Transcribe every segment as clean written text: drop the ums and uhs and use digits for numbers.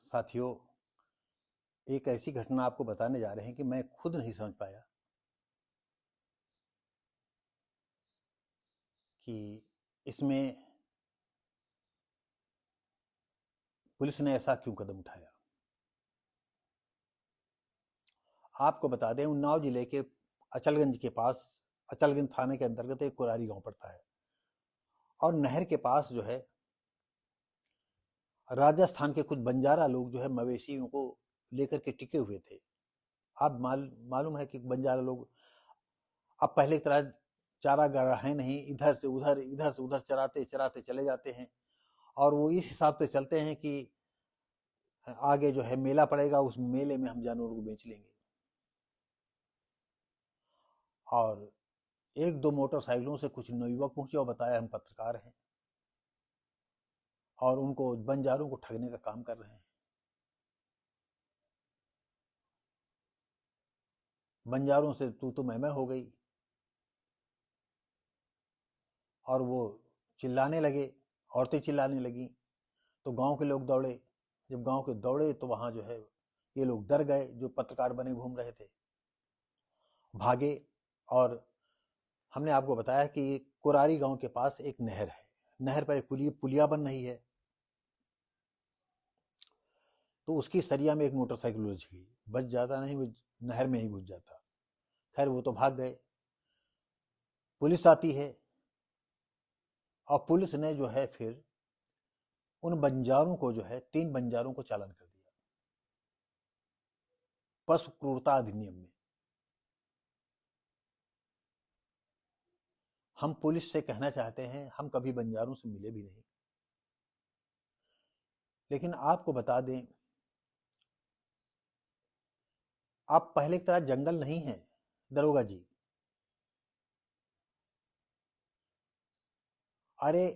साथियों, एक ऐसी घटना आपको बताने जा रहे हैं कि मैं खुद नहीं समझ पाया कि इसमें पुलिस ने ऐसा क्यों कदम उठाया। आपको बता दें, उन्नाव जिले के अचलगंज के पास, अचलगंज थाने के अंतर्गत एक कुरारी गांव पड़ता है और नहर के पास जो है राजस्थान के कुछ बंजारा लोग जो है मवेशियों को लेकर के टिके हुए थे। आप मालूम है कि बंजारा लोग अब पहले की तरह चारागाह है नहीं, इधर से उधर चराते चराते चले जाते हैं और वो इस हिसाब से चलते हैं कि आगे जो है मेला पड़ेगा, उस मेले में हम जानवरों को बेच लेंगे। और एक दो मोटरसाइकिलों से कुछ नवयुवक पहुंचे और बताया हम पत्रकार हैं और उनको बंजारों को ठगने का काम कर रहे हैं। बंजारों से तू मैं हो गई और वो चिल्लाने लगे, औरतें चिल्लाने लगी तो गांव के लोग दौड़े। जब गांव के दौड़े तो वहां जो है ये लोग डर गए, जो पत्रकार बने घूम रहे थे, भागे। और हमने आपको बताया कि कुरारी गांव के पास एक नहर है, नहर पर एक पुलिया बन रही है, तो उसकी सरिया में एक मोटरसाइकिल उलझ गई। बच जाता नहीं, वो नहर में ही घुस जाता। खैर वो तो भाग गए। पुलिस आती है और पुलिस ने जो है फिर उन बंजारों को जो है 3 बंजारों को चालान कर दिया पशु क्रूरता अधिनियम में। हम पुलिस से कहना चाहते हैं, हम कभी बंजारों से मिले भी नहीं, लेकिन आपको बता दें, आप पहले की तरह जंगल नहीं है दरोगा जी। अरे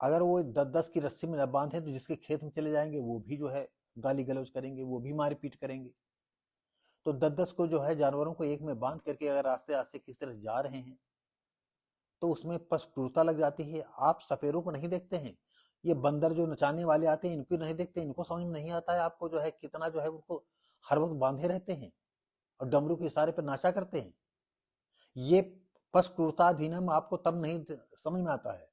अगर वो 10-10 की रस्सी में न बांधे तो जिसके खेत में चले जाएंगे वो भी जो है गाली गलौज करेंगे, वो भी मारपीट करेंगे। तो 10-10 को जो है जानवरों को एक में बांध करके अगर रास्ते रास्ते किस तरह जा रहे हैं तो उसमें पशु क्रूरता लग जाती है। आप सपेरों को नहीं देखते हैं, ये बंदर जो नचाने वाले आते हैं इनको नहीं देखते, इनको समझ में नहीं आता है आपको जो है कितना जो है उनको हर वक्त बांधे रहते हैं और डमरू के इशारे पर नाचा करते हैं। ये पशु क्रूरता अधिनियम आपको तब नहीं समझ में आता है।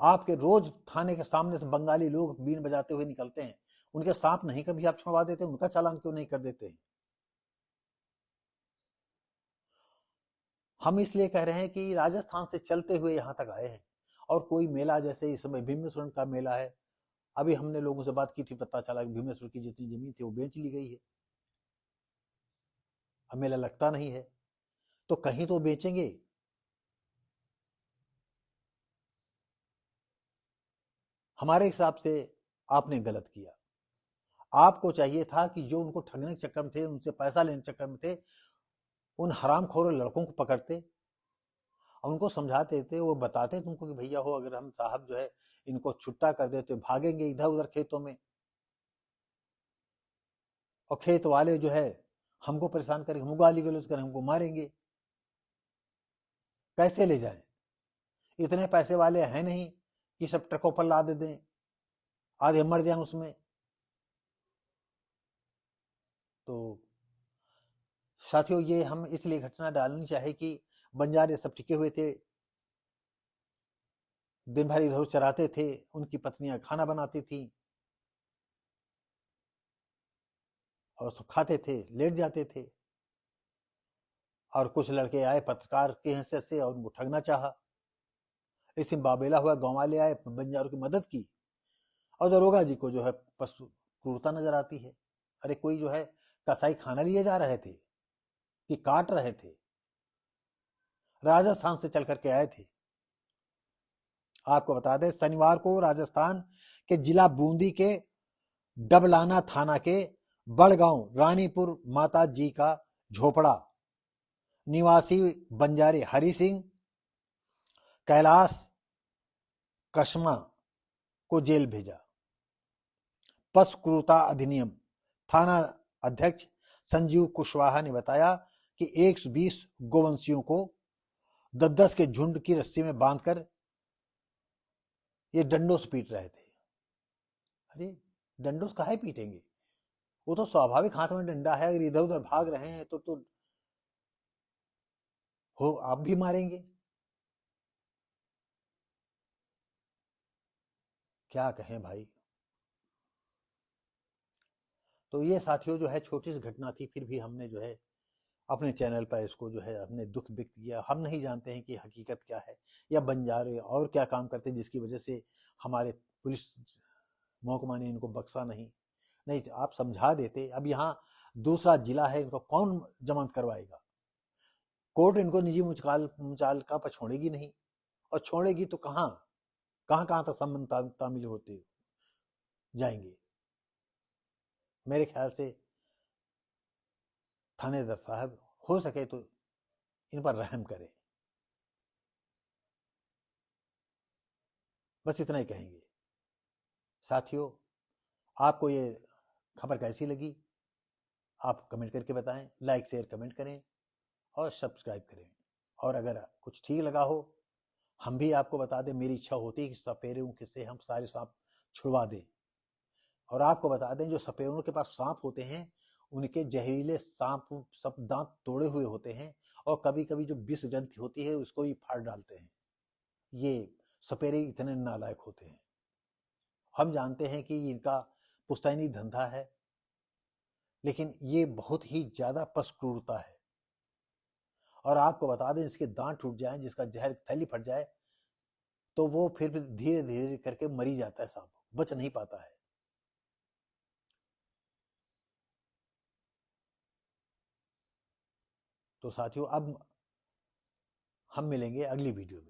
आपके रोज थाने के सामने से बंगाली लोग बीन बजाते हुए निकलते हैं, उनके सांप नहीं कभी आप छुड़वा देते, उनका चालान क्यों नहीं कर देते हैं? हम इसलिए कह रहे हैं कि राजस्थान से चलते हुए यहाँ तक आए हैं और कोई मेला, जैसे इस समय भीमेश्वर का मेला है, अभी हमने लोगों से बात की थी, पता चला कि भीमेश्वर की जितनी जमीन थी वो बेच ली गई है, अब मेला लगता नहीं है, तो कहीं तो बेचेंगे। हमारे हिसाब से आपने गलत किया। आपको चाहिए था कि जो उनको ठगने के चक्कर में थे, उनसे पैसा लेने के चक्कर में थे, उन हरामखोर लड़कों को पकड़ते और उनको समझाते थे, वो बताते तुमको कि भैया हो, अगर हम साहब जो है इनको छुट्टा कर देते भागेंगे इधर उधर खेतों में और खेत वाले जो है हमको परेशान करेंगे, हमको गाली गलौज करेंगे, हमको मारेंगे, कैसे ले जाएं? इतने पैसे वाले हैं नहीं कि सब ट्रकों पर लाद दें, आधे मर जाएं उसमें। तो साथियों, ये हम इसलिए घटना डालनी चाहे कि बंजारे सब टिके हुए थे, दिन भर इधर चराते थे, उनकी पत्नियां खाना बनाती थी और सब खाते थे, लेट जाते थे, और कुछ लड़के आए पत्रकार की हैसियत से और उनको ठगना चाहा। इसमें बाबेला हुआ, गांव वाले आए, बंजारों की मदद की और दरोगा जी को जो है पशु क्रूरता नजर आती है। अरे कोई जो है कसाई खाना लिए जा रहे थे कि काट रहे थे, राजस्थान से चल करके आए थे। आपको बता दें, शनिवार को राजस्थान के जिला बूंदी के डबलाना थाना के बड़गांव रानीपुर माता जी का झोपड़ा निवासी बंजारे हरि सिंह कैलाश कस्मा को जेल भेजा। पशु क्रूरता अधिनियम। थाना अध्यक्ष संजीव कुशवाहा ने बताया कि 120 गोवंशियों को 10-10 के झुंड की रस्सी में बांधकर ये डंडों से पीट रहे थे। अरे डंडों से काहे पीटेंगे, वो तो स्वाभाविक हाथ में डंडा है, अगर इधर उधर भाग रहे हैं तो हो आप भी मारेंगे। क्या कहें भाई। तो ये साथियों जो है छोटी सी घटना थी, फिर भी हमने जो है अपने चैनल पर इसको जो है हमने दुख व्यक्त किया। हम नहीं जानते हैं कि हकीकत क्या है या बंजारे और क्या काम करते हैं जिसकी वजह से हमारे पुलिस महकमा ने इनको बख्शा नहीं। नहीं तो आप समझा देते। अब यहाँ दूसरा जिला है, इनको कौन जमानत करवाएगा। कोर्ट इनको निजी मुचालका पर छोड़ेगी नहीं, और छोड़ेगी तो कहाँ कहाँ कहाँ तक संबंध तामील होते जाएंगे। मेरे ख्याल से थानेदार साहब हो सके तो इन पर रहम करें, बस इतना ही कहेंगे। साथियों आपको ये खबर कैसी लगी आप कमेंट करके बताएं, लाइक शेयर कमेंट करें और सब्सक्राइब करें। और अगर कुछ ठीक लगा हो हम भी आपको बता दें, मेरी इच्छा होती है कि सपेरों से हम सारे सांप छुड़वा दें। और आपको बता दें जो सपेरों के पास सांप होते हैं उनके जहरीले सांप सब दांत तोड़े हुए होते हैं, और कभी कभी जो विष ग्रंथि होती है उसको भी फाड़ डालते हैं। ये सपेरे इतने नालायक होते हैं। हम जानते हैं कि इनका पुश्तैनी धंधा है, लेकिन ये बहुत ही ज्यादा पशु है। और आपको बता दें इसके दांत टूट जाए, जिसका जहर थैली फट जाए, तो वो फिर धीरे धीरे करके मरी जाता है, सांप बच नहीं पाता है। तो साथियों अब हम मिलेंगे अगली वीडियो में।